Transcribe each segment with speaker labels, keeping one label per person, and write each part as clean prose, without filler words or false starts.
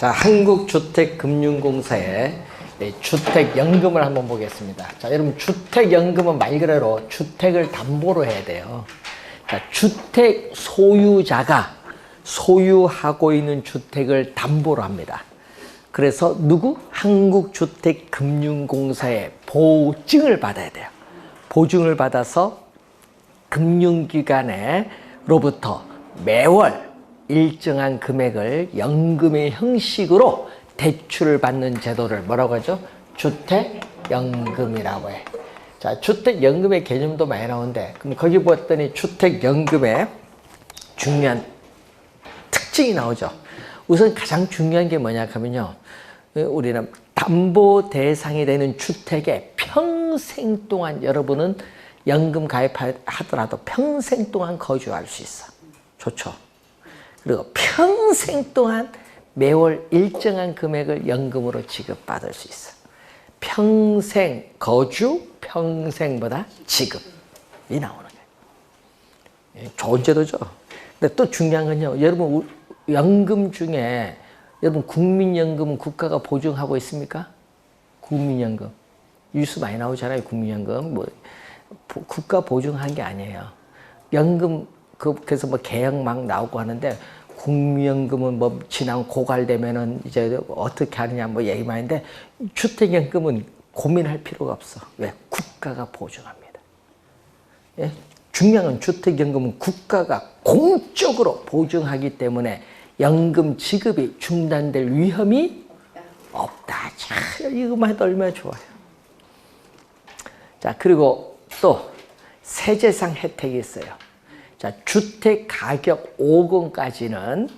Speaker 1: 자, 한국주택금융공사의 주택연금을 한번 보겠습니다. 자, 여러분 주택연금은 말 그대로 주택을 담보로 해야 돼요. 자, 주택 소유자가 소유하고 있는 주택을 담보로 합니다. 그래서 누구? 한국주택금융공사의 보증을 받아야 돼요. 보증을 받아서 금융기관으로부터 매월 일정한 금액을 연금의 형식으로 대출을 받는 제도를 뭐라고 하죠? 주택연금이라고 해. 자, 주택연금의 개념도 많이 나오는데, 그럼 거기 보았더니 주택연금의 중요한 특징이 나오죠. 우선 가장 중요한 게 뭐냐 하면요, 우리는 담보 대상이 되는 주택에 평생 동안 여러분은 연금 가입하더라도 평생 동안 거주할 수 있어. 좋죠. 그리고 평생 동안 매월 일정한 금액을 연금으로 지급받을 수 있어. 평생 거주, 평생보다 지급이 나오는 거예요. 좋은 제도죠. 근데 또 중요한 건요, 여러분 연금 중에 여러분 국민연금은 국가가 보증하고 있습니까? 국민연금 뉴스 많이 나오잖아요. 국민연금 뭐 국가 보증한 게 아니에요. 연금 그래서 뭐 개혁 막 나오고 하는데, 국민연금은 뭐 지나면 고갈되면은 이제 어떻게 하느냐 뭐 얘기 많이 하는데, 주택연금은 고민할 필요가 없어. 왜? 국가가 보증합니다. 예? 중요한 건 주택연금은 국가가 공적으로 보증하기 때문에 연금 지급이 중단될 위험이 없다. 자, 이거만 해도 얼마나 좋아요. 자, 그리고 또 세제상 혜택이 있어요. 자, 주택 가격 5억 원까지는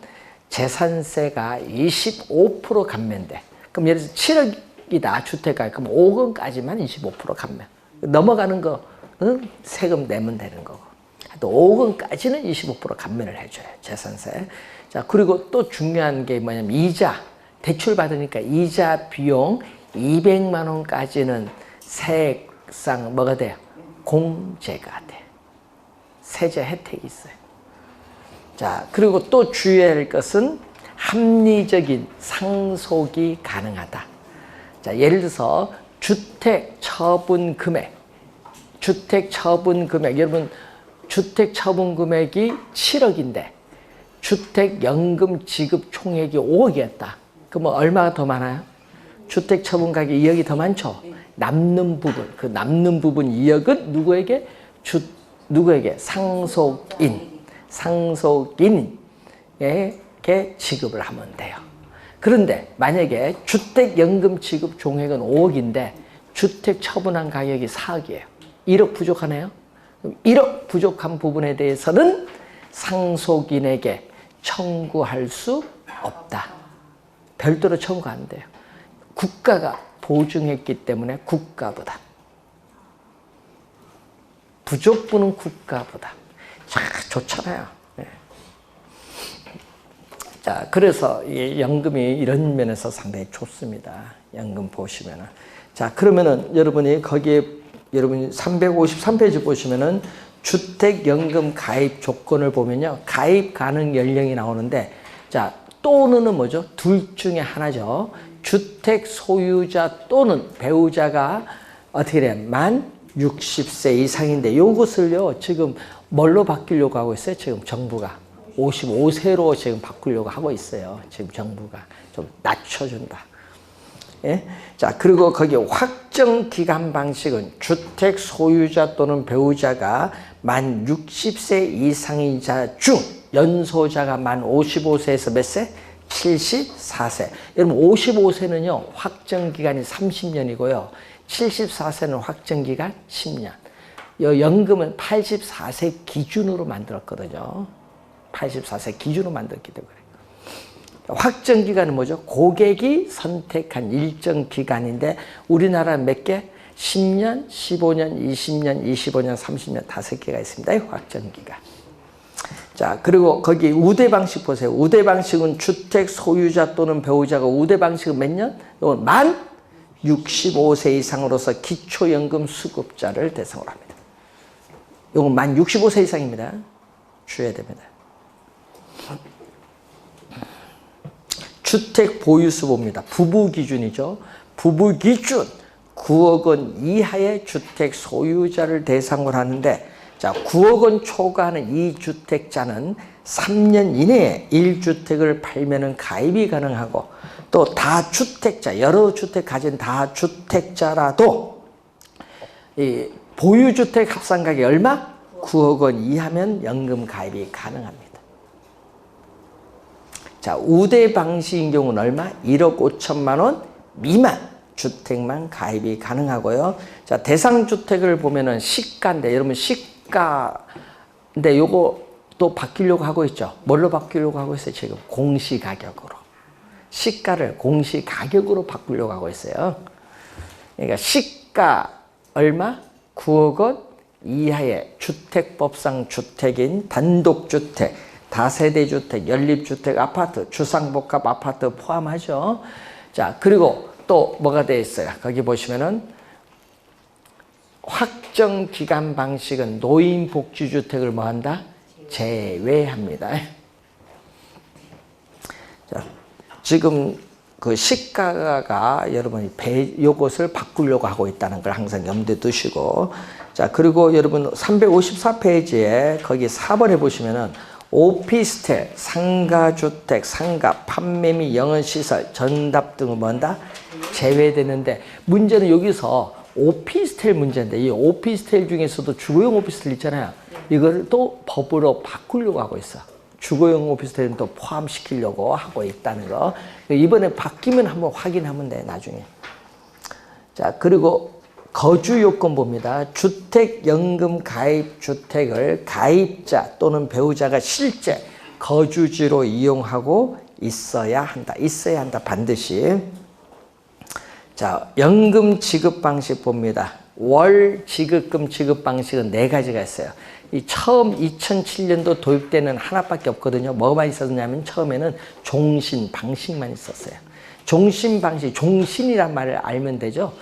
Speaker 1: 재산세가 25% 감면돼. 그럼 예를 들어서 7억이다 주택 가격, 그럼 5억 원까지만 25% 감면. 넘어가는 거는 세금 내면 되는 거고. 또 5억 원까지는 25% 감면을 해줘요, 재산세. 자, 그리고 또 중요한 게 뭐냐면 이자, 대출 받으니까 이자 비용 200만 원까지는 세액상 뭐가 돼요? 공제가 돼. 세제 혜택이 있어요. 자, 그리고 또 주의해야 할 것은 합리적인 상속이 가능하다. 자, 예를 들어서 주택 처분 금액, 여러분 주택 처분 금액이 7억인데 주택연금 지급 총액이 5억이었다. 그러면 얼마가 더 많아요? 주택 처분 가격이 2억이 더 많죠? 남는 부분, 그 남는 부분 2억은 누구에게? 누구에게? 상속인에게 지급을 하면 돼요. 그런데 만약에 주택연금 지급 총액은 5억인데 주택 처분한 가격이 4억이에요. 1억 부족하네요. 1억 부족한 부분에 대해서는 상속인에게 청구할 수 없다. 별도로 청구 안 돼요. 국가가 보증했기 때문에 국가보다. 부족분은 국가보다. 자, 좋잖아요. 네. 자, 그래서 이 연금이 이런 면에서 상당히 좋습니다. 연금 보시면은. 자, 그러면은 여러분이 거기에 여러분이 353페이지 보시면은 주택연금 가입 조건을 보면요, 가입 가능 연령이 나오는데, 자, 또는은 뭐죠? 둘 중에 하나죠. 주택 소유자 또는 배우자가 어떻게 돼? 만 60세 이상인데, 요것을요 지금 뭘로 바뀌려고 하고 있어요? 지금 정부가 55세로 지금 바꾸려고 하고 있어요. 지금 정부가 좀 낮춰준다. 예? 자, 그리고 거기 확정 기간 방식은 주택 소유자 또는 배우자가 만 60세 이상인 자 중 연소자가 만 55세에서 몇 세? 74세. 여러분 55세는요 확정 기간이 30년이고요. 74세는 확정 기간 10년. 연금은 84세 기준으로 만들었거든요. 84세 기준으로 만들었기 때문에. 확정 기간은 뭐죠? 고객이 선택한 일정 기간인데, 우리나라는 몇 개? 10년, 15년, 20년, 25년, 30년 5개가 있습니다. 확정 기간. 자, 그리고 거기 우대 방식 보세요. 우대 방식은 주택 소유자 또는 배우자가 우대 방식은 몇 년? 만 65세 이상으로서 기초연금 수급자를 대상으로 합니다. 이건 만 65세 이상입니다. 주의해야 됩니다. 주택 보유수 봅니다. 부부 기준이죠. 부부 기준 9억 원 이하의 주택 소유자를 대상으로 하는데, 자, 9억 원 초과하는 이 주택자는 3년 이내에 1주택을 팔면은 가입이 가능하고, 또 다주택자, 여러 주택 가진 다주택자라도 이 보유주택 합산가격이 얼마? 9억 원 이하면 연금 가입이 가능합니다. 자, 우대 방식인 경우는 얼마? 1억 5천만 원 미만 주택만 가입이 가능하고요. 자, 대상 주택을 보면은 시가인데, 여러분 시가인데 요거 또 바뀌려고 하고 있죠. 뭘로 바뀌려고 하고 있어요? 지금 공시가격으로. 시가를 공시가격으로 바꾸려고 하고 있어요. 그러니까 시가 얼마? 9억 원 이하의 주택법상 주택인 단독주택, 다세대주택, 연립주택 아파트, 주상복합 아파트 포함하죠. 자, 그리고 또 뭐가 되어 있어요? 거기 보시면은 확정기간 방식은 노인복지주택을 뭐한다? 제외합니다. 자, 지금 그 시가가 여러분이 요것을 바꾸려고 하고 있다는 걸 항상 염두에 두시고, 자, 그리고 여러분 354페이지에 거기 4번에 보시면은 오피스텔, 상가주택, 상가, 판매 및 영업시설, 전답 등은 뭔다? 제외되는데, 문제는 여기서 오피스텔 문제인데, 이 오피스텔 중에서도 주거용 오피스텔 있잖아요. 이걸 또 법으로 바꾸려고 하고 있어. 주거용 오피스텔은 또 포함시키려고 하고 있다는 거. 이번에 바뀌면 한번 확인하면 돼, 나중에. 자, 그리고 거주 요건 봅니다. 주택연금 가입 주택을 가입자 또는 배우자가 실제 거주지로 이용하고 있어야 한다. 있어야 한다, 반드시. 자, 연금 지급 방식 봅니다. 월 지급금 지급 방식은 4가지가 있어요. 이 처음 2007년도 도입되는 하나밖에 없거든요. 뭐만 있었냐면 처음에는 종신 방식만 있었어요. 종신 방식, 종신이란 말을 알면 되죠.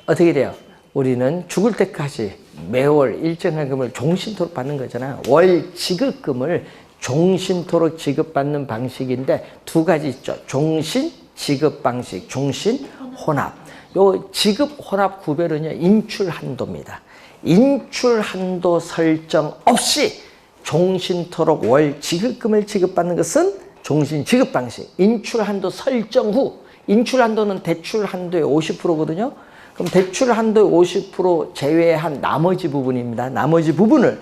Speaker 1: 어떻게 돼요? 우리는 죽을 때까지 매월 일정한 금을 종신토록 받는 거잖아요. 월 지급금을 종신토록 지급받는 방식인데 2가지 있죠. 종신 지급 방식, 종신 혼합. 요 지급 혼합 구별은요, 인출 한도입니다. 인출 한도 설정 없이 종신토록 월 지급금을 지급받는 것은 종신 지급 방식. 인출 한도 설정 후, 인출 한도는 대출 한도의 50%거든요. 그럼 대출 한도의 50% 제외한 나머지 부분입니다. 나머지 부분을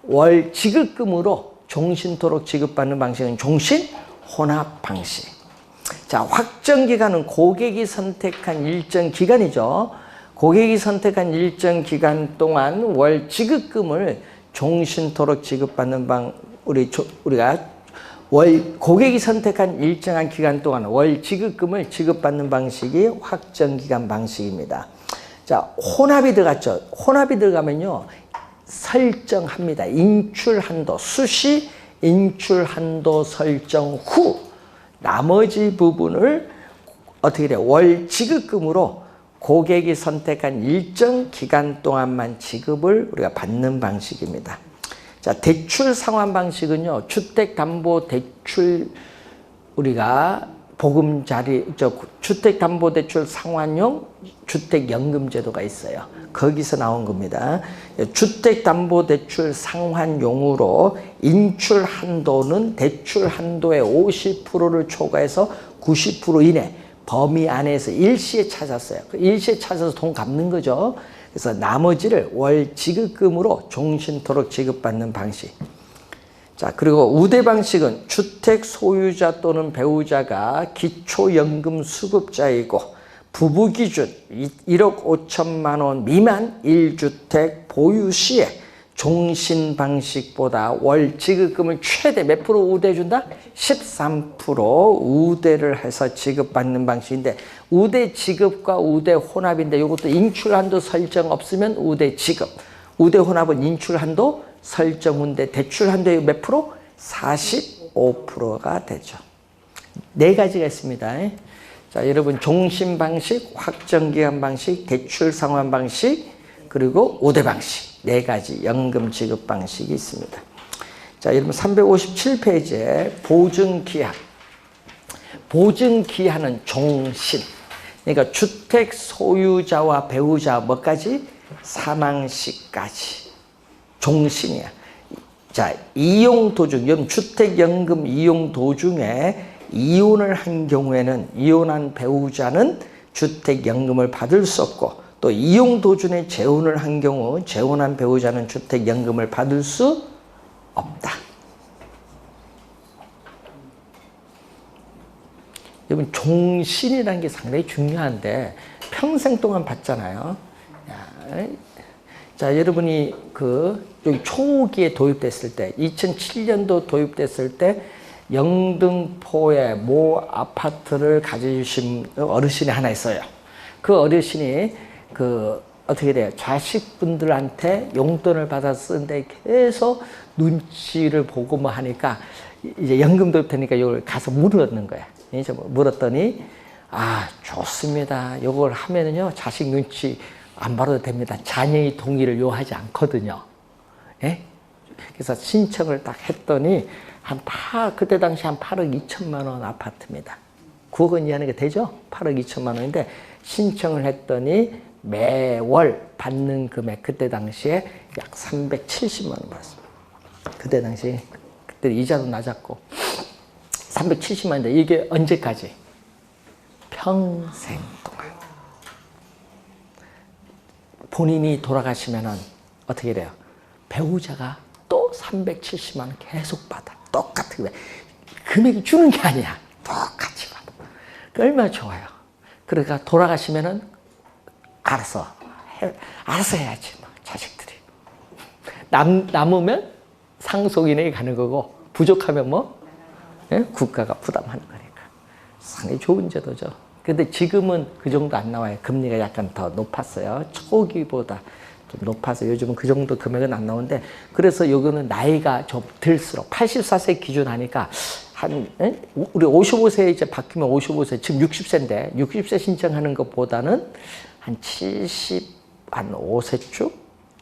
Speaker 1: 월 지급금으로 종신토록 지급받는 방식은 종신 혼합 방식. 자, 확정 기간은 고객이 선택한 일정 기간이죠. 고객이 선택한 일정 기간 동안 월 지급금을 종신토록 지급받는 우리가 고객이 선택한 일정한 기간 동안 월 지급금을 지급받는 방식이 확정 기간 방식입니다. 자, 혼합이 들어갔죠. 혼합이 들어가면요, 설정합니다. 인출 한도, 수시 인출 한도 설정 후 나머지 부분을 어떻게 돼요? 월 지급금으로 고객이 선택한 일정 기간 동안만 지급을 우리가 받는 방식입니다. 자, 대출 상환 방식은요, 주택담보대출 우리가 주택담보대출 상환용 주택연금제도가 있어요. 거기서 나온 겁니다. 주택담보대출 상환용으로 인출 한도는 대출 한도의 50%를 초과해서 90% 이내 범위 안에서 일시에 찾았어요. 일시에 찾아서 돈 갚는 거죠. 그래서 나머지를 월 지급금으로 종신토록 지급받는 방식. 자, 그리고 우대 방식은 주택 소유자 또는 배우자가 기초연금 수급자이고 부부 기준 1억 5천만 원 미만 1주택 보유 시에 종신 방식보다 월 지급금을 최대 몇 프로 우대해준다? 13% 우대를 해서 지급받는 방식인데, 우대 지급과 우대 혼합인데 이것도 인출한도 설정 없으면 우대 지급, 우대 혼합은 인출한도 설정 후인데 대출한도의 몇 프로? 45%가 되죠. 4가지가 있습니다. 자, 여러분 종신 방식, 확정기간 방식, 대출 상환 방식, 그리고 우대 방식 4가지 연금 지급 방식이 있습니다. 자, 여러분 357페이지에 보증기한은 종신. 그러니까 주택 소유자와 배우자 뭐까지? 사망시까지. 종신이야. 자, 이용 도중, 주택연금 이용 도중에 이혼을 한 경우에는 이혼한 배우자는 주택연금을 받을 수 없고, 또 이용 도중에 재혼을 한 경우 재혼한 배우자는 주택연금을 받을 수 없다. 여러분, 종신이라는 게 상당히 중요한데 평생 동안 받잖아요. 자, 여러분이 여기 초기에 도입됐을 때, 2007년도 도입됐을 때 영등포에 모 아파트를 가져주신 어르신이 하나 있어요. 그 어르신이 어떻게 돼요? 자식분들한테 용돈을 받아서 쓰는데 계속 눈치를 보고 뭐 하니까 이제 연금 도입되니까 이걸 가서 물었는 거야. 이제 물었더니, 아, 좋습니다. 이걸 하면은요, 자식 눈치 안 봐도 됩니다. 자녀의 동의를 요하지 않거든요. 예? 그래서 신청을 딱 했더니, 그때 당시 한 8억 2천만 원 아파트입니다. 9억 원 이하는 게 되죠? 8억 2천만 원인데, 신청을 했더니 매월 받는 금액, 그때 당시에 약 370만 원 받았습니다. 그때 당시, 그때 이자도 낮았고, 370만 원인데, 이게 언제까지? 평생 동안. 본인이 돌아가시면은 어떻게 돼요? 배우자가 또 370만 원 계속 받아. 똑같은 금액. 금액이 주는 게 아니야. 똑같이 받아. 얼마나 좋아요. 그러니까 돌아가시면은 알아서 해야지, 뭐, 자식들이. 남으면 상속인에게 가는 거고, 부족하면 뭐? 예? 국가가 부담하는 거니까. 상당히 좋은 제도죠. 근데 지금은 그 정도 안 나와요. 금리가 약간 더 높았어요. 초기보다 좀 높아서 요즘은 그 정도 금액은 안 나오는데, 그래서 요거는 나이가 좀 들수록 84세 기준 하니까 우리 55세 이제 바뀌면 55세, 지금 60세인데 60세 신청하는 것보다는 한 75세쯤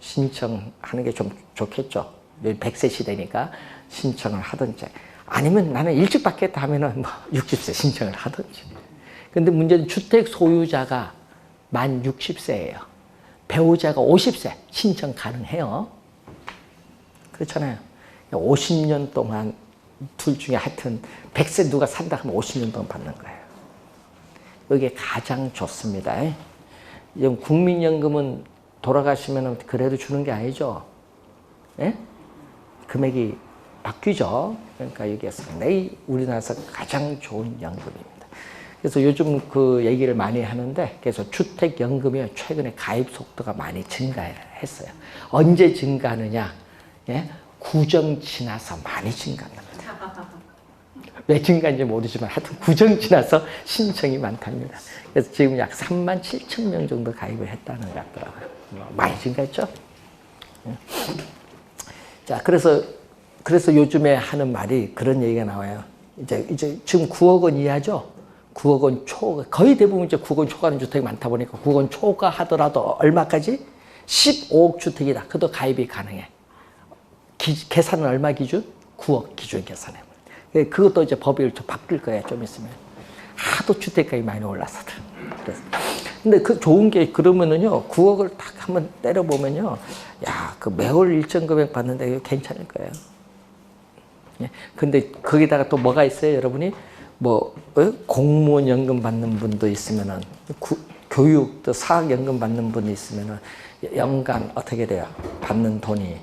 Speaker 1: 신청하는 게 좀 좋겠죠. 100세 시대니까 신청을 하든지, 아니면 나는 일찍 받겠다 하면은 뭐 60세 신청을 하든지. 근데 문제는 주택 소유자가 만 60세예요. 배우자가 50세 신청 가능해요. 그렇잖아요. 50년 동안 둘 중에 하여튼 100세 누가 산다 하면 50년 동안 받는 거예요. 이게 가장 좋습니다. 국민연금은 돌아가시면 그래도 주는 게 아니죠. 예? 금액이 바뀌죠. 그러니까 이게 상당히 우리나라에서 가장 좋은 연금입니다. 그래서 요즘 그 얘기를 많이 하는데, 그래서 주택연금이 최근에 가입 속도가 많이 증가했어요. 언제 증가하느냐? 예? 구정 지나서 많이 증가합니다. 왜 증가인지 모르지만 하여튼 구정 지나서 신청이 많답니다. 그래서 지금 약 3만 7천 명 정도 가입을 했다는 것 같더라고요. 많이 증가했죠? 자, 그래서 요즘에 하는 말이 그런 얘기가 나와요. 이제 지금 9억 원 이하죠? 9억 원 초, 거의 대부분 이제 9억 원 초과하는 주택이 많다 보니까 9억 원 초과하더라도 얼마까지? 15억 주택이다. 그것도 가입이 가능해. 계산은 얼마 기준? 9억 기준 계산해. 그것도 이제 법이 바뀔 거예요. 좀 있으면. 하도 주택가격이 많이 올라서들. 그래서. 근데 그 좋은 게, 그러면은요, 9억을 딱 한번 때려보면요, 야, 그 매월 일정 금액 받는데 이거 괜찮을 거예요. 예. 근데 거기다가 또 뭐가 있어요, 여러분이? 뭐, 공무원 연금 받는 분도 있으면은, 교육, 또 사학연금 받는 분이 있으면은, 연간 어떻게 돼요? 받는 돈이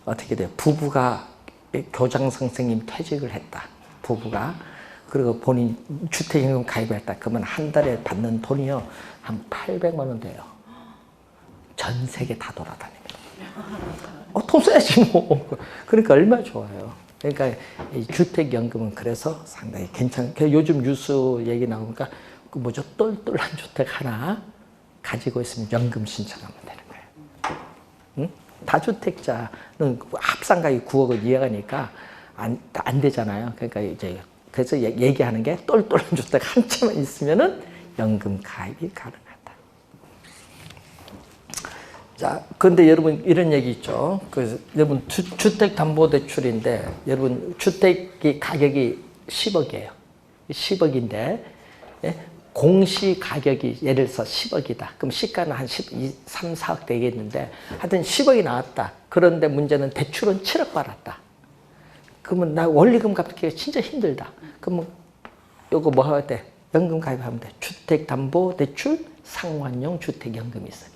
Speaker 1: 어떻게 돼요? 부부가 교장 선생님 퇴직을 했다. 부부가. 그리고 본인 주택연금 가입을 했다. 그러면 한 달에 받는 돈이요, 한 800만 원 돼요. 전 세계 다 돌아다닙니다. 돈 써야지 뭐. 그러니까 얼마나 좋아요. 그러니까 이 주택연금은 그래서 상당히 요즘 뉴스 얘기 나오니까 그 뭐죠? 똘똘한 주택 하나 가지고 있으면 연금 신청하면 되는 거예요. 응? 다주택자는 합산가액이 9억 원 이하가니까 안 되잖아요. 그러니까 이제 그래서 얘기하는 게 똘똘한 주택 한 채만 있으면은 연금 가입이 가능하다. 자, 그런데 여러분 이런 얘기 있죠. 그래서 여러분 주택담보대출인데, 여러분 주택이 가격이 10억이에요. 10억인데 공시 가격이 예를 들어서 10억이다. 그럼 시가는 한 3, 4억 되겠는데 하여튼 10억이 나왔다. 그런데 문제는 대출은 7억 받았다. 그러면 나 원리금 갚기가 진짜 힘들다. 그러면 요거 뭐 해야 돼? 연금 가입하면 돼. 주택담보대출 상환용 주택연금이 있어요.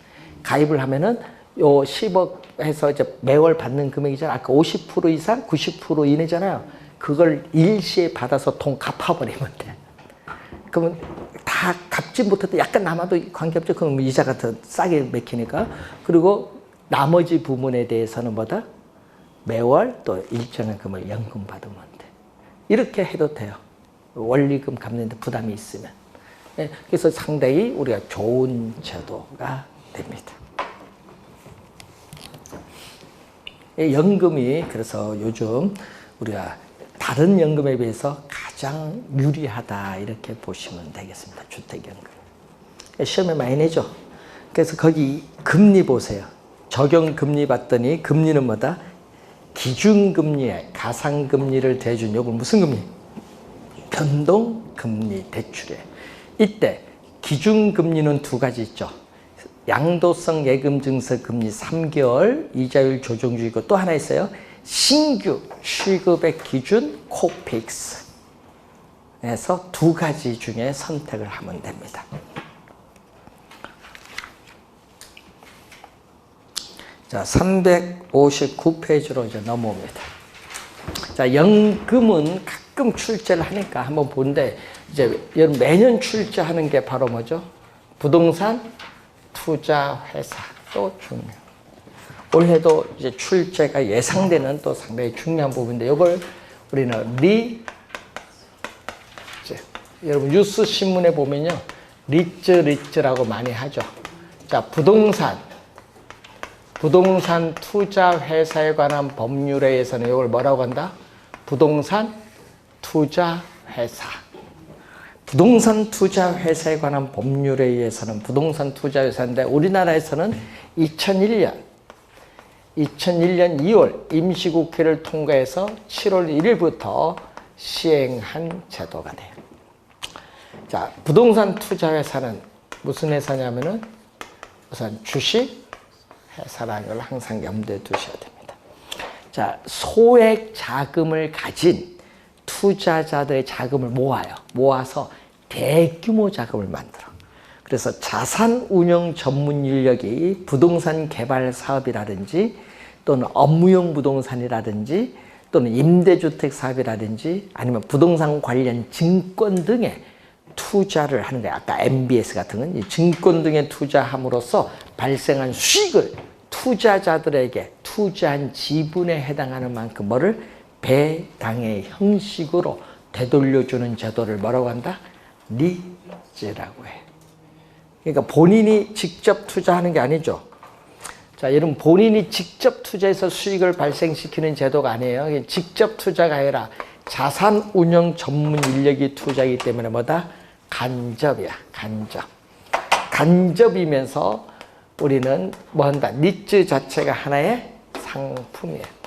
Speaker 1: 가입을 하면은 요 10억 해서 이제 매월 받는 금액이잖아. 아까 50% 이상, 90% 이내잖아요. 그걸 일시에 받아서 돈 갚아버리면 돼. 그러면 다 갚지 못해도 약간 남아도 관계없죠. 그럼 이자가 더 싸게 맥히니까. 그리고 나머지 부분에 대해서는 뭐다? 매월 또 일정한 금을 연금 받으면 돼. 이렇게 해도 돼요. 원리금 갚는데 부담이 있으면. 그래서 상당히 우리가 좋은 제도가 됩니다. 연금이 그래서 요즘 우리가 다른 연금에 비해서 가장 유리하다 이렇게 보시면 되겠습니다. 주택연금. 시험에 많이 내죠. 그래서 거기 금리 보세요. 적용금리 봤더니 금리는 뭐다? 기준금리에 가상금리를 대준 요걸 무슨 금리? 변동금리 대출에. 이때 기준금리는 두 가지 있죠. 양도성 예금증서 금리 3개월 이자율 조정주의고 또 하나 있어요. 신규 취급의 기준 코픽스 에서 두 가지 중에 선택을 하면 됩니다. 자, 359페이지로 이제 넘어옵니다. 자, 연금은 가끔 출제를 하니까 한번 보는데 이제 매년 출제하는 게 바로 뭐죠? 부동산 투자 회사도 중요해요. 올해도 이제 출제가 예상되는 또 상당히 중요한 부분인데 이걸 우리는 여러분 뉴스 신문에 보면요. 리츠라고 많이 하죠. 자, 부동산 투자 회사에 관한 법률에 의해서는 이걸 뭐라고 한다? 부동산 투자 회사. 부동산 투자 회사에 관한 법률에 의해서는 부동산 투자 회사인데 우리나라에서는 2001년 2월 임시국회를 통과해서 7월 1일부터 시행한 제도가 돼요. 자, 부동산 투자 회사는 무슨 회사냐면은 우선 주식 회사라는 걸 항상 염두에 두셔야 됩니다. 자, 소액 자금을 가진 투자자들의 자금을 모아서 대규모 자금을 만들어. 그래서 자산 운용 전문 인력이 부동산 개발 사업이라든지 또는 업무용 부동산이라든지 또는 임대주택 사업이라든지 아니면 부동산 관련 증권 등에 투자를 하는 거예요. 아까 MBS 같은 건 이 증권 등에 투자함으로써 발생한 수익을 투자자들에게 투자한 지분에 해당하는 만큼 뭐를 배당의 형식으로 되돌려주는 제도를 뭐라고 한다? 리츠라고 해. 그러니까 본인이 직접 투자하는 게 아니죠. 자, 여러분 본인이 직접 투자해서 수익을 발생시키는 제도가 아니에요. 직접 투자가 아니라 자산 운용 전문 인력이 투자이기 때문에 뭐다? 간접이야. 간접이면서 우리는 뭐 한다? 리츠 자체가 하나의 상품이에요.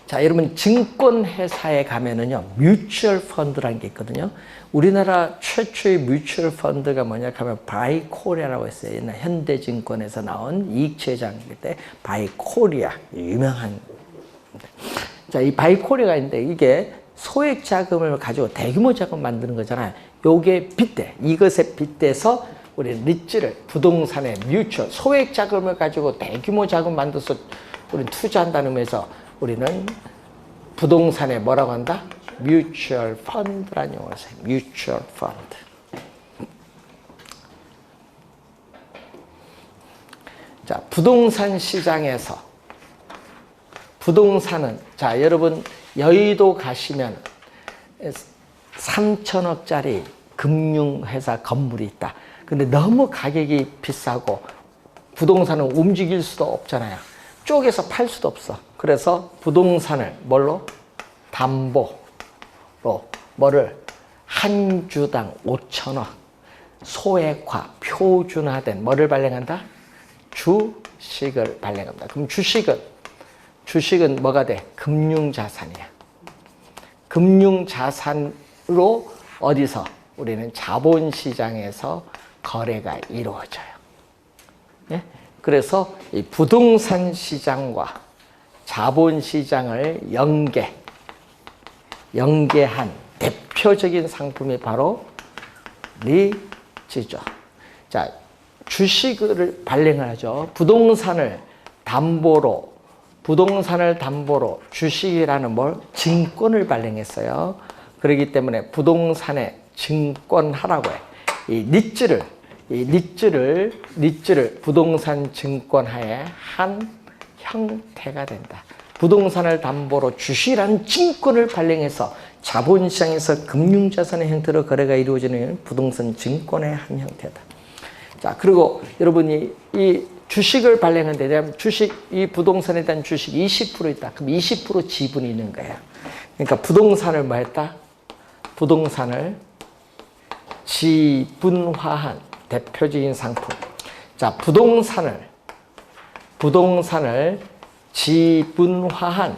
Speaker 1: 자, 여러분 증권회사에 가면은요 뮤추얼 펀드라는 게 있거든요. 우리나라 최초의 뮤추얼 펀드가 뭐냐 하면 바이코리아라고 했어요. 옛날 현대증권에서 나온 이익체장일 때 바이코리아 유명한. 자, 이 바이코리아가 있는데 이게 소액 자금을 가지고 대규모 자금 만드는 거잖아요. 요게 빗대. 이것에 빗대서 우리 리츠를 부동산에 뮤추얼 소액 자금을 가지고 대규모 자금 만들어서 우리는 투자한다는 의미에서 우리는 부동산에 뭐라고 한다? 뮤추얼 펀드라는 용어를 써요. 뮤추얼 펀드. 자, 부동산 시장에서 부동산은 자, 여러분 여의도 가시면 3천억짜리 금융회사 건물이 있다. 근데 너무 가격이 비싸고 부동산은 움직일 수도 없잖아요. 쪼개서 팔 수도 없어. 그래서 부동산을 뭘로? 담보로 뭐를 한 주당 5천억 소액화, 표준화된 뭐를 발행한다? 주식을 발행합니다. 그럼 주식은 뭐가 돼? 금융자산이야. 금융자산을 주로 어디서? 우리는 자본시장에서 거래가 이루어져요. 예? 그래서 이 부동산 시장과 자본시장을 연계한 대표적인 상품이 바로 리츠죠. 자, 주식을 발행을 하죠. 부동산을 담보로 주식이라는 뭘? 증권을 발행했어요. 그렇기 때문에 부동산에 증권하라고 해. 이 리츠를 부동산 증권화의 한 형태가 된다. 부동산을 담보로 주식이라는 증권을 발행해서 자본시장에서 금융자산의 형태로 거래가 이루어지는 부동산 증권의 한 형태다. 자, 그리고 여러분이 이 주식을 발행하는데 이 부동산에 대한 주식 20% 있다. 그럼 20% 지분이 있는 거야. 그러니까 부동산을 뭐 했다? 부동산을 지분화한 대표적인 상품. 자, 부동산을 지분화한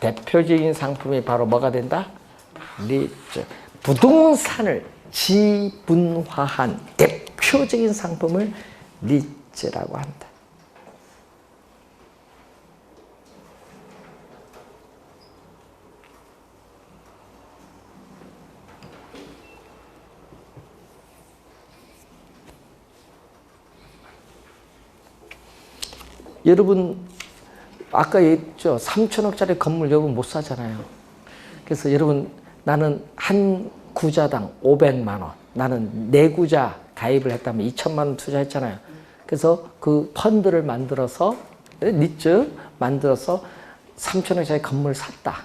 Speaker 1: 대표적인 상품이 바로 뭐가 된다? 리츠. 부동산을 지분화한 대표적인 상품을 리츠라고 한다. 여러분 아까 얘기했죠. 3천억짜리 건물 여러분 못 사잖아요. 그래서 여러분 나는 한 구자당 500만 원, 나는 4구자 가입을 했다면 2천만 원 투자했잖아요. 그래서 그 펀드를 만들어서 리츠 만들어서 3천억짜리 건물을 샀다.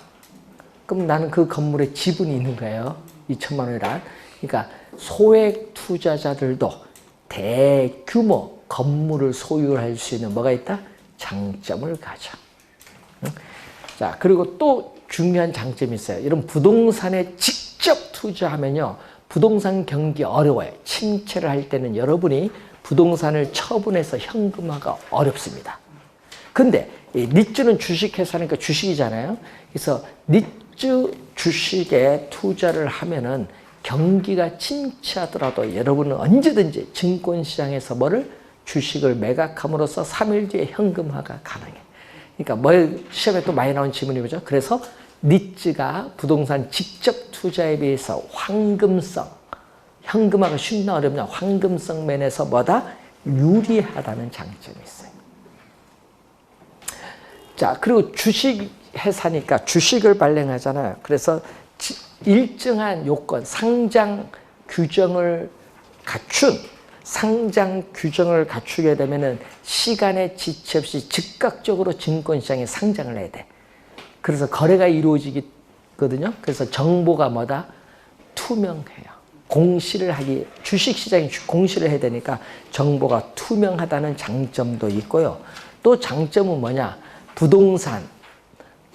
Speaker 1: 그럼 나는 그 건물에 지분이 있는 거예요. 2천만 원이란. 그러니까 소액 투자자들도 대규모 건물을 소유할 수 있는 뭐가 있다? 장점을 가져. 자, 그리고 또 중요한 장점이 있어요. 이런 부동산에 직접 투자하면요, 부동산 경기 어려워요. 침체를 할 때는 여러분이 부동산을 처분해서 현금화가 어렵습니다. 근데 이 리츠는 주식회사니까 주식이잖아요. 그래서 리츠 주식에 투자를 하면은 경기가 침체하더라도 여러분은 언제든지 증권시장에서 주식을 매각함으로써 3일 뒤에 현금화가 가능해. 그러니까 시험에 또 많이 나온 질문이 뭐죠? 그래서 리츠가 부동산 직접 투자에 비해서 현금화가 쉽나 어렵냐? 황금성 면에서 유리하다는 장점이 있어요. 자, 그리고 주식회사니까 주식을 발행하잖아요. 그래서 일정한 요건, 상장 규정을 갖추게 되면은 시간에 지체 없이 즉각적으로 증권시장에 상장을 해야 돼. 그래서 거래가 이루어지거든요. 그래서 정보가 투명해요. 주식시장이 공시를 해야 되니까 정보가 투명하다는 장점도 있고요. 또 장점은 뭐냐? 부동산,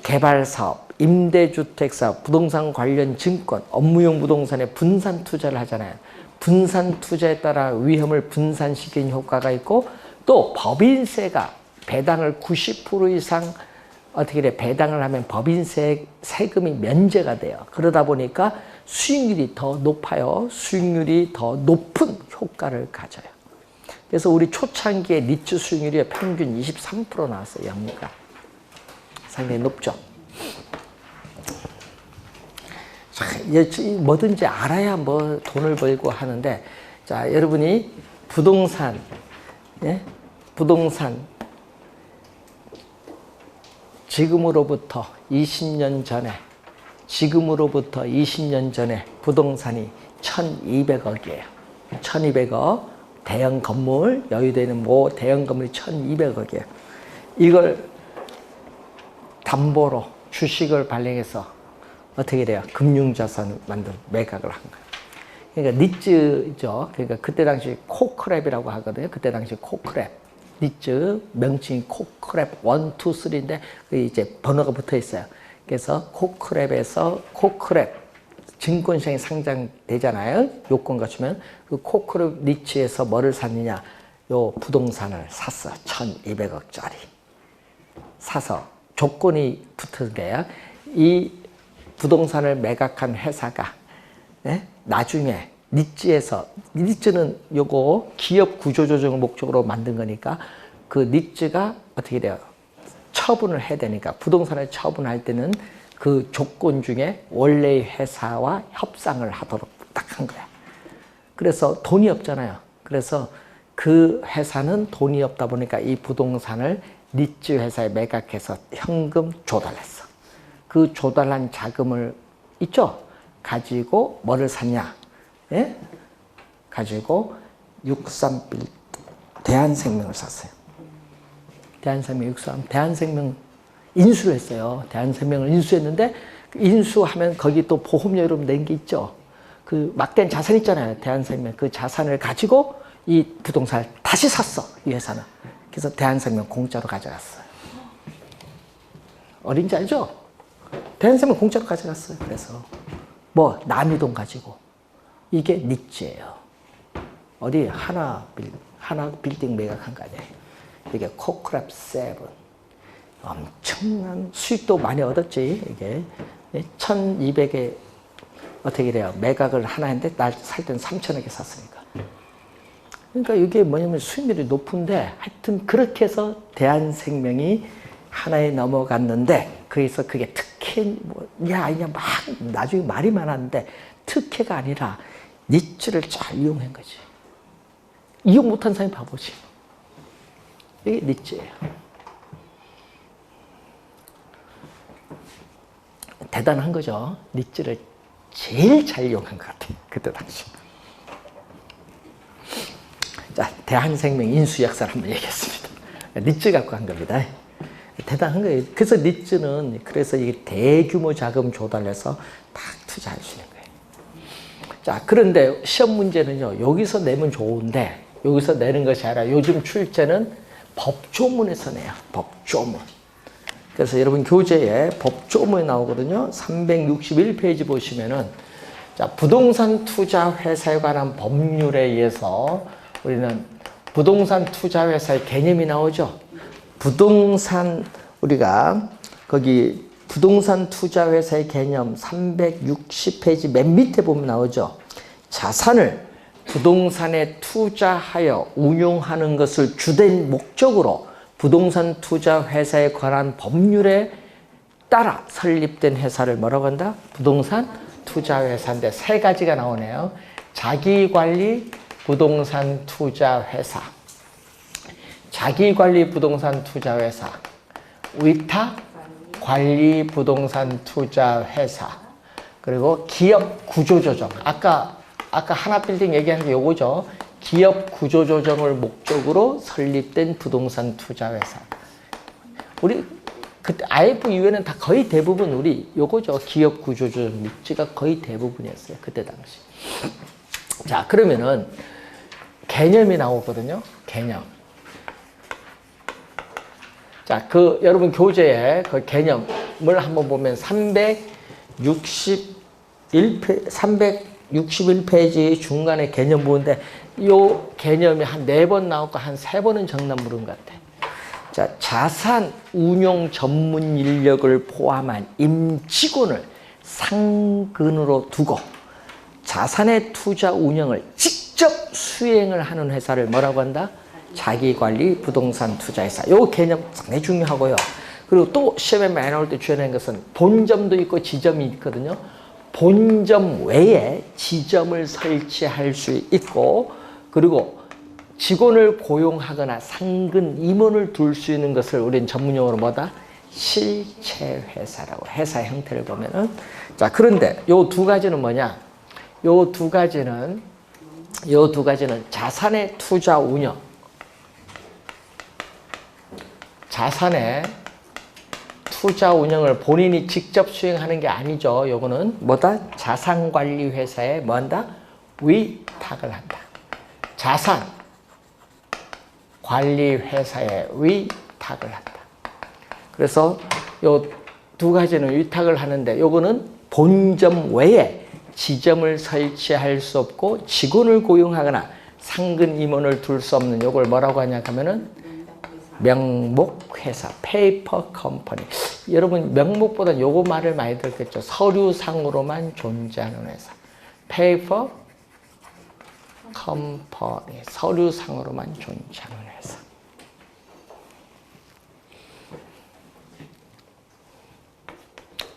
Speaker 1: 개발사업, 임대주택사업, 부동산 관련 증권, 업무용 부동산에 분산 투자를 하잖아요. 분산 투자에 따라 위험을 분산시키는 효과가 있고, 또 법인세가 배당을 90% 이상 배당을 하면 세금이 면제가 돼요. 그러다 보니까 수익률이 더 높아요. 수익률이 더 높은 효과를 가져요. 그래서 우리 초창기에 리츠 수익률이 평균 23% 나왔어요. 연간. 상당히 높죠. 자, 뭐든지 알아야 돈을 벌고 하는데, 자, 여러분이 부동산 지금으로부터 20년 전에 부동산이 1,200억이에요. 1,200억. 대형 건물, 여의도에 있는 대형 건물이 1,200억이에요. 이걸 담보로 주식을 발행해서 어떻게 돼요? 금융자산을 매각을 한 거예요. 그러니까 리츠죠. 그러니까 그때 당시 코크랩이라고 하거든요. 그때 당시 코크랩. 리츠 명칭이 코크랩 1, 2, 3인데 이제 번호가 붙어 있어요. 그래서 코크랩 증권시장에 상장되잖아요. 요건 갖추면 그 코크랩 리츠에서 뭐를 샀느냐? 요 부동산을 샀어. 1,200억짜리 사서 조건이 붙은 거예요. 이 부동산을 매각한 회사가 예? 나중에 니츠는 요거 기업 구조조정을 목적으로 만든 거니까 그 니츠가 어떻게 돼요? 처분을 해야 되니까 부동산을 처분할 때는 그 조건 중에 원래의 회사와 협상을 하도록 딱 한 거야. 그래서 돈이 없잖아요. 그래서 그 회사는 돈이 없다 보니까 이 부동산을 니츠 회사에 매각해서 현금 조달했어. 그 조달한 자금을 있죠? 가지고 뭐를 샀냐? 예? 가지고 63빌 대한생명을 샀어요. 대한생명 인수를 했어요. 대한생명을 인수했는데 인수하면 거기 또 보험료 여러분 낸 게 있죠. 그 막대한 자산 있잖아요. 대한생명 그 자산을 가지고 이 부동산을 다시 샀어. 이 회사는. 그래서 대한생명 공짜로 가져갔어요. 어린지 알죠? 대한생명 공짜로 가져갔어요. 그래서 뭐 남이돈 가지고 이게 니츠예요. 어디 하나 빌딩 매각한 거 아니에요. 이게 코크랩 7 엄청난 수익도 많이 얻었지. 이게 1200에 어떻게 돼요? 매각을 하나 했는데 날 살 때는 3000원에 샀으니까. 그러니까 이게 뭐냐면 수익률이 높은데 하여튼 그렇게 해서 대한생명이 하나에 넘어갔는데 그래서 그게 특혜 야 아니냐 막 나중에 말이 많았는데 특혜가 아니라 니츠를 잘 이용한 거지. 이용 못한 사람이 바보지. 이게 니츠예요. 대단한 거죠. 니츠를 제일 잘 이용한 것 같아요. 그때 당시. 자, 대한생명 인수 역사를 한번 얘기했습니다. 니츠 갖고 한 겁니다. 대단한 거예요. 그래서 니츠는 그래서 이게 대규모 자금 조달해서 딱 투자할 수 있는 거예요. 자, 그런데 시험 문제는요. 여기서 내면 좋은데 여기서 내는 것이 아니라 요즘 출제는 법조문에서 내요. 법조문. 그래서 여러분 교재에 법조문이 나오거든요. 361페이지 보시면은 자, 부동산 투자 회사에 관한 법률에 의해서 우리는 부동산 투자 회사의 개념이 나오죠. 우리가 거기 부동산 투자 회사의 개념 360페이지 맨 밑에 보면 나오죠. 자산을 부동산에 투자하여 운용하는 것을 주된 목적으로 부동산 투자 회사에 관한 법률에 따라 설립된 회사를 뭐라고 한다? 부동산 투자 회사인데 세 가지가 나오네요. 자기관리 부동산 투자 회사, 자기관리 부동산 투자 회사, 위탁 관리 부동산 투자 회사, 그리고 기업 구조조정. 아까 하나빌딩 얘기한 게 요거죠. 기업 구조조정을 목적으로 설립된 부동산 투자 회사. 우리 그때 IF 이후에는 다 거의 대부분 우리 요거죠. 기업 구조조정 니츠가 거의 대부분이었어요. 그때 당시. 자, 그러면은 개념이 나오거든요. 개념. 자, 여러분 교재에 그 개념을 한번 보면 361페이지 중간에 개념 보는데 요 개념이 한 4번 나오고 한 3번은 정답 물은 것 같아. 자, 자산 운용 전문 인력을 포함한 임직원을 상근으로 두고 자산의 투자 운영을 직접 수행을 하는 회사를 뭐라고 한다? 자기관리 부동산 투자회사. 요 개념 상당히 중요하고요. 그리고 또 시험에 많이 나올 때 주의하는 것은 본점도 있고 지점이 있거든요. 본점 외에 지점을 설치할 수 있고 그리고 직원을 고용하거나 상근 임원을 둘 수 있는 것을 우리는 전문용어로 뭐다? 실체회사라고. 회사 형태를 보면은. 자, 그런데 요 두 가지는 뭐냐? 요 두 가지는 자산의 투자 운영. 자산의 투자 운영을 본인이 직접 수행하는 게 아니죠. 요거는 뭐다? 자산관리 회사에 뭐 한다? 위탁을 한다. 자산 관리 회사에 위탁을 한다. 그래서 요 두 가지는 위탁을 하는데 요거는 본점 외에 지점을 설치할 수 없고 직원을 고용하거나 상근 임원을 둘 수 없는 요걸 뭐라고 하냐 하면은 명목회사, 페이퍼 컴퍼니. 여러분 명목보다 요거 말을 많이 들었겠죠. 서류상으로만 존재하는 회사. paper company, 서류상으로만 존재하는 회사.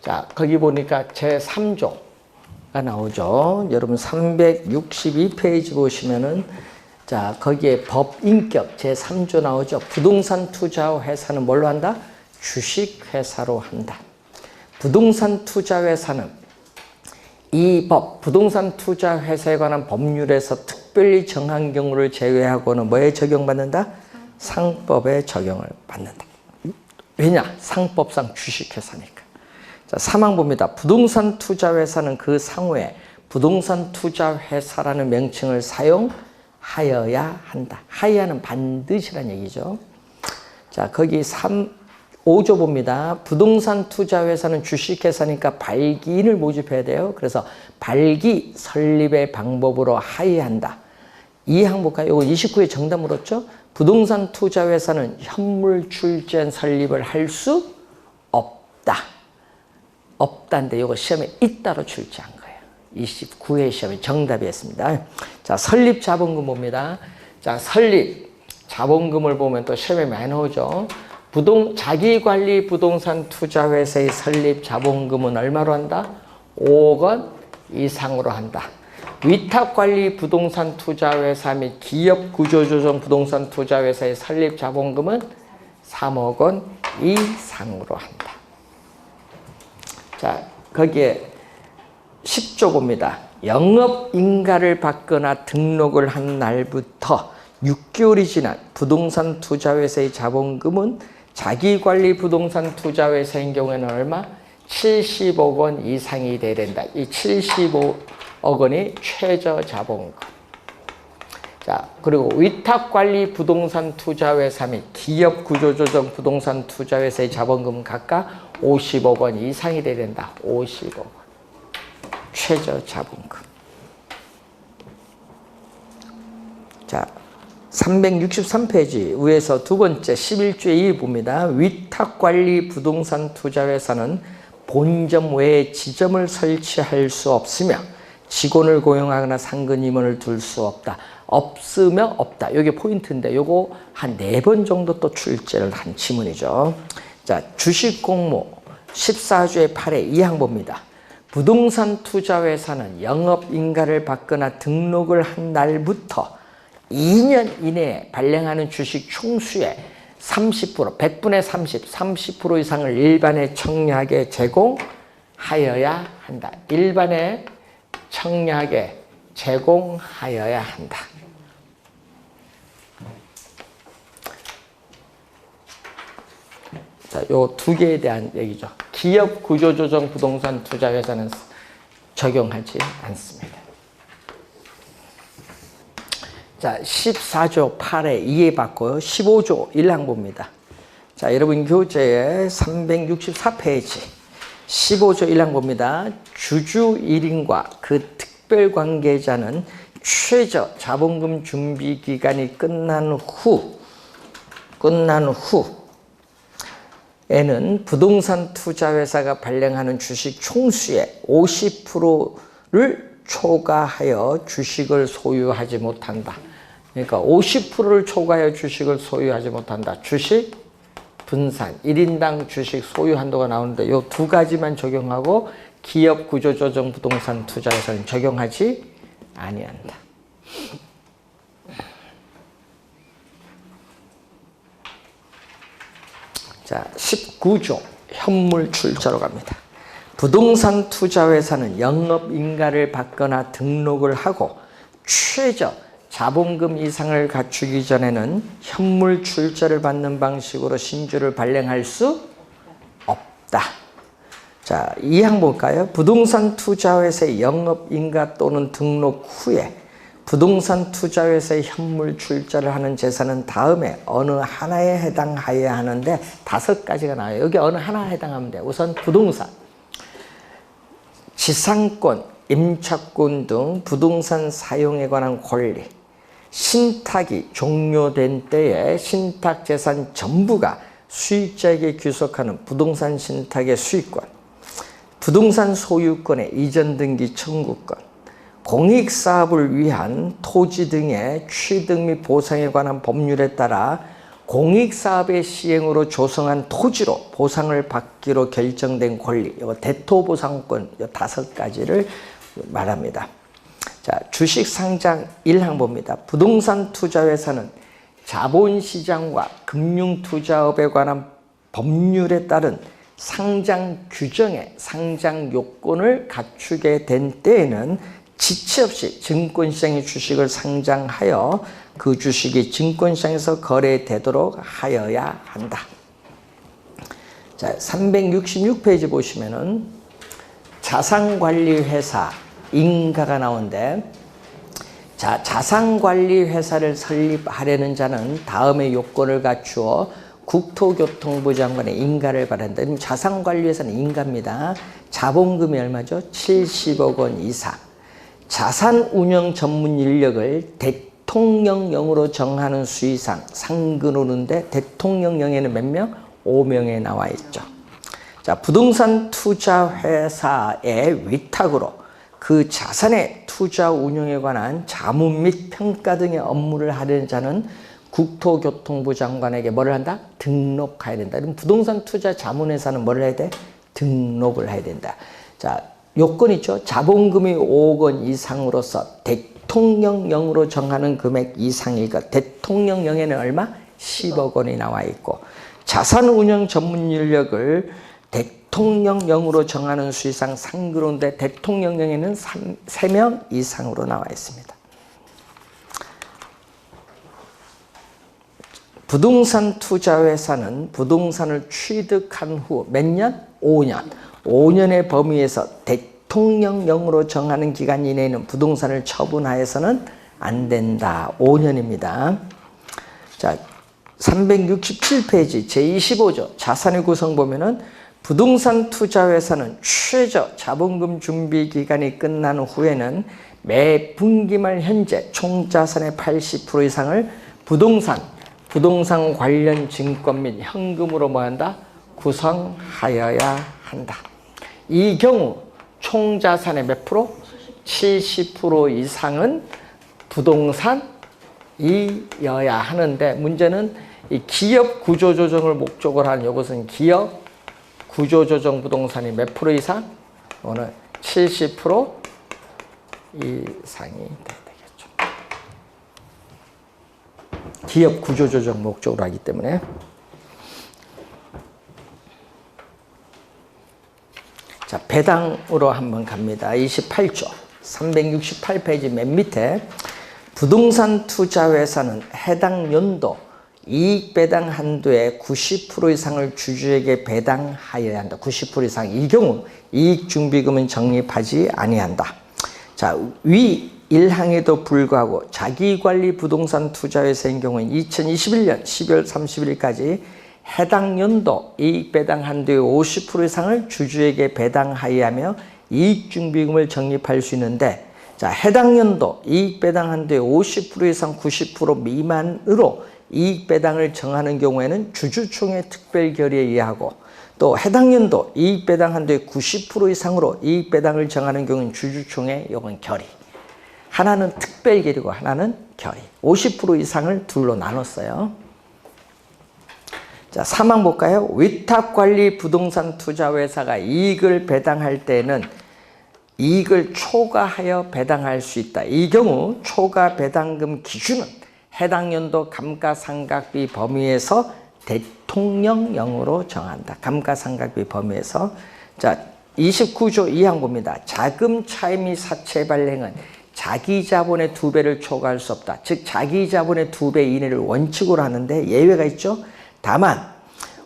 Speaker 1: 자, 거기 보니까 제3조가 나오죠. 여러분 362페이지 보시면은 자, 거기에 법인격 제3조 나오죠. 부동산 투자 회사는 뭘로 한다? 주식회사로 한다. 부동산 투자 회사는 이 법, 부동산 투자 회사에 관한 법률에서 특별히 정한 경우를 제외하고는 뭐에 적용받는다? 상법에 적용을 받는다. 왜냐? 상법상 주식회사니까. 자, 3항 봅니다. 부동산 투자 회사는 그 상호에 부동산 투자 회사라는 명칭을 사용하여야 한다. 하여야는 반드시란 얘기죠. 자, 거기 5조 봅니다. 부동산 투자 회사는 주식회사니까 발기인을 모집해야 돼요. 그래서 발기 설립의 방법으로 하여한다. 이 항 볼까요? 이거 29회 정답 물었죠? 부동산 투자 회사는 현물 출전 설립을 할 수 없다. 없다인데 이거 시험에 있다로 출제한 거예요. 29회 시험에 정답이었습니다. 자, 설립 자본금 봅니다. 자, 설립 자본금을 보면 또 시험에 많이 나오죠. 자기관리 부동산 투자회사의 설립 자본금은 얼마로 한다? 5억 원 이상으로 한다. 위탁관리 부동산 투자회사 및 기업구조조정 부동산 투자회사의 설립 자본금은 3억 원 이상으로 한다. 자, 거기에 10조 봅니다. 영업인가를 받거나 등록을 한 날부터 6개월이 지난 부동산 투자회사의 자본금은 자기관리 부동산 투자회사인 경우에는 얼마? 70억 원 이상이 돼야 된다. 이 75억 원이 최저 자본금. 자, 그리고 위탁관리 부동산 투자회사 및 기업구조조정 부동산 투자회사의 자본금은 각각 50억 원 이상이 돼야 된다. 50억 원. 최저 자본금. 자, 363페이지 위에서 두 번째 11조의 2 봅니다. 위탁관리 부동산 투자회사는 본점 외에 지점을 설치할 수 없으며 직원을 고용하거나 상근 임원을 둘 수 없다. 없으며 없다. 이게 포인트인데 요거 한 4번 정도 또 출제를 한 지문이죠. 자, 주식공모 14조의 8의 2항 봅니다. 부동산 투자회사는 영업인가를 받거나 등록을 한 날부터 2년 이내에 발행하는 주식 총수의 30%, 100분의 30, 30% 이상을 일반에 청약에 제공하여야 한다. 일반에 청약에 제공하여야 한다. 자, 요 두 개에 대한 얘기죠. 기업 구조조정 부동산 투자회사는 적용하지 않습니다. 자, 14조 8에 2에 받고요. 15조 1항 봅니다. 자, 여러분 교재에 364페이지 15조 1항 봅니다. 주주 1인과 그 특별관계자는 최저 자본금 준비 기간이 끝난 후에는 부동산 투자회사가 발행하는 주식 총수의 50%를 초과하여 주식을 소유하지 못한다. 그러니까 50%를 초과하여 주식을 소유하지 못한다. 주식 분산, 1인당 주식 소유 한도가 나오는데 이 두 가지만 적용하고 기업 구조조정 부동산 투자에서는 적용하지 아니한다. 자, 19조 현물 출자로 갑니다. 부동산 투자회사는 영업인가를 받거나 등록을 하고 최저 자본금 이상을 갖추기 전에는 현물 출자를 받는 방식으로 신주를 발행할 수 없다. 자, 이 항 볼까요? 부동산 투자회사의 영업인가 또는 등록 후에 부동산 투자회사의 현물 출자를 하는 재산은 다음에 어느 하나에 해당하여야 하는데 5가지가 나와요. 여기 어느 하나에 해당하면 돼요. 우선 부동산, 지상권, 임차권 등 부동산 사용에 관한 권리, 신탁이 종료된 때에 신탁재산 전부가 수익자에게 귀속하는 부동산 신탁의 수익권, 부동산 소유권의 이전 등기 청구권, 공익사업을 위한 토지 등의 취득 및 보상에 관한 법률에 따라 공익사업의 시행으로 조성한 토지로 보상을 받기로 결정된 권리, 이거 대토보상권 5가지를 말합니다. 자, 주식상장 1항 봅니다. 부동산 투자회사는 자본시장과 금융투자업에 관한 법률에 따른 상장 규정의 상장 요건을 갖추게 된 때에는 지체 없이 증권시장의 주식을 상장하여 그 주식이 증권시장에서 거래되도록 하여야 한다. 자, 366페이지 보시면은 자산관리회사 인가가 나오는데, 자, 자산관리회사를 설립하려는 자는 다음의 요건을 갖추어 국토교통부 장관의 인가를 받는다. 자산관리회사는 인가입니다. 자본금이 얼마죠? 70억 원 이상. 자산운영 전문 인력을 대통령령으로 정하는 수이상 상근오는데 대통령령에는 몇 명? 5명에 나와 있죠. 자, 부동산 투자회사의 위탁으로 그 자산의 투자 운용에 관한 자문 및 평가 등의 업무를 하려는 자는 국토교통부 장관에게 뭐를 한다? 등록해야 된다. 그럼 부동산 투자 자문회사는 뭐를 해야 돼? 등록을 해야 된다. 자, 요건 있죠. 자본금이 5억 원 이상으로서 대통령령으로 정하는 금액 이상이니까 대통령령에는 얼마? 10억 원이 나와 있고, 자산운용 전문 인력을 대통령령으로 정하는 수 이상 상근오인데 대통령령에는 3명 이상으로 나와 있습니다. 부동산 투자회사는 부동산을 취득한 후 몇 년? 5년. 5년의 범위에서 대통령령으로 정하는 기간 이내에는 부동산을 처분하여서는 안 된다. 5년입니다. 자, 367페이지 제25조 자산의 구성 보면은 부동산 투자회사는 최저 자본금 준비 기간이 끝난 후에는 매 분기 말 현재 총 자산의 80% 이상을 부동산 관련 증권 및 현금으로 뭐 한다? 구성하여야 한다. 이 경우 총 자산의 몇 프로? 70% 이상은 부동산이어야 하는데, 문제는 이 기업 구조조정을 목적으로 하는 이것은 기업 구조조정 부동산이 몇 프로 이상? 오늘 70% 이상이 되겠죠. 기업 구조조정 목적으로 하기 때문에. 자, 배당으로 한번 갑니다. 28조 368페이지 맨 밑에 부동산 투자회사는 해당 연도 이익 배당 한도의 90% 이상을 주주에게 배당하여야 한다. 90% 이상. 이 경우 이익 준비금은 적립하지 아니한다. 자, 위 1항에도 불구하고 자기관리 부동산 투자회사인 경우는 2021년 12월 31일까지 해당 연도 이익 배당 한도의 50% 이상을 주주에게 배당하여야 하며 이익 준비금을 적립할 수 있는데, 자, 해당 연도 이익 배당 한도의 50% 이상 90% 미만으로 이익 배당을 정하는 경우에는 주주총회 특별 결의에 의하고, 또 해당 연도 이익 배당 한도의 90% 이상으로 이익 배당을 정하는 경우는 주주총회, 요건 결의. 하나는 특별 결의고 하나는 결의. 50% 이상을 둘로 나눴어요. 자, 3항 볼까요? 위탁관리 부동산 투자회사가 이익을 배당할 때는 이익을 초과하여 배당할 수 있다. 이 경우 초과 배당금 기준은 해당 연도 감가상각비 범위에서 대통령령으로 정한다. 감가상각비 범위에서. 자, 29조 2항 봅니다. 자금 차입 및 사채 발행은 자기 자본의 2배를 초과할 수 없다. 즉 자기 자본의 2배 이내를 원칙으로 하는데 예외가 있죠. 다만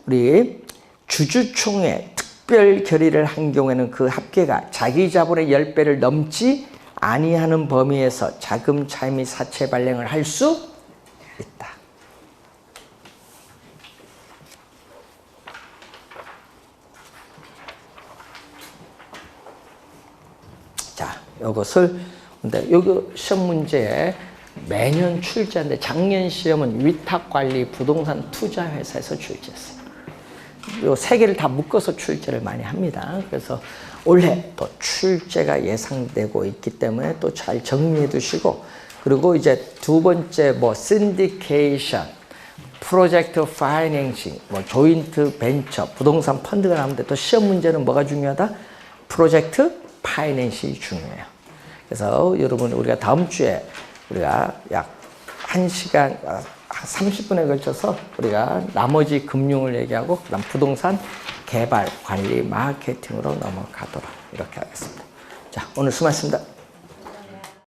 Speaker 1: 우리 주주총회 특별 결의를 한 경우에는 그 합계가 자기 자본의 10배를 넘지 아니하는 범위에서 자금 차입 및 사채 발행을 할 수 있다. 자, 이것을 근데 여기 시험 문제에 매년 출제하는데 작년 시험은 위탁관리 부동산 투자회사에서 출제했어요. 요 세 개를 다 묶어서 출제를 많이 합니다. 그래서 올해 또 출제가 예상되고 있기 때문에 또 잘 정리해 두시고, 그리고 이제 두 번째 뭐 syndication, 프로젝트 파이낸싱, 뭐 조인트 벤처, 부동산 펀드가 나오는데 또 시험 문제는 뭐가 중요하다? 프로젝트 파이낸싱이 중요해요. 그래서 여러분 우리가 다음 주에 우리가 약 1시간 30분에 걸쳐서 우리가 나머지 금융을 얘기하고 그다음 부동산 개발, 관리, 마케팅으로 넘어가도록 이렇게 하겠습니다. 자, 오늘 수고하셨습니다.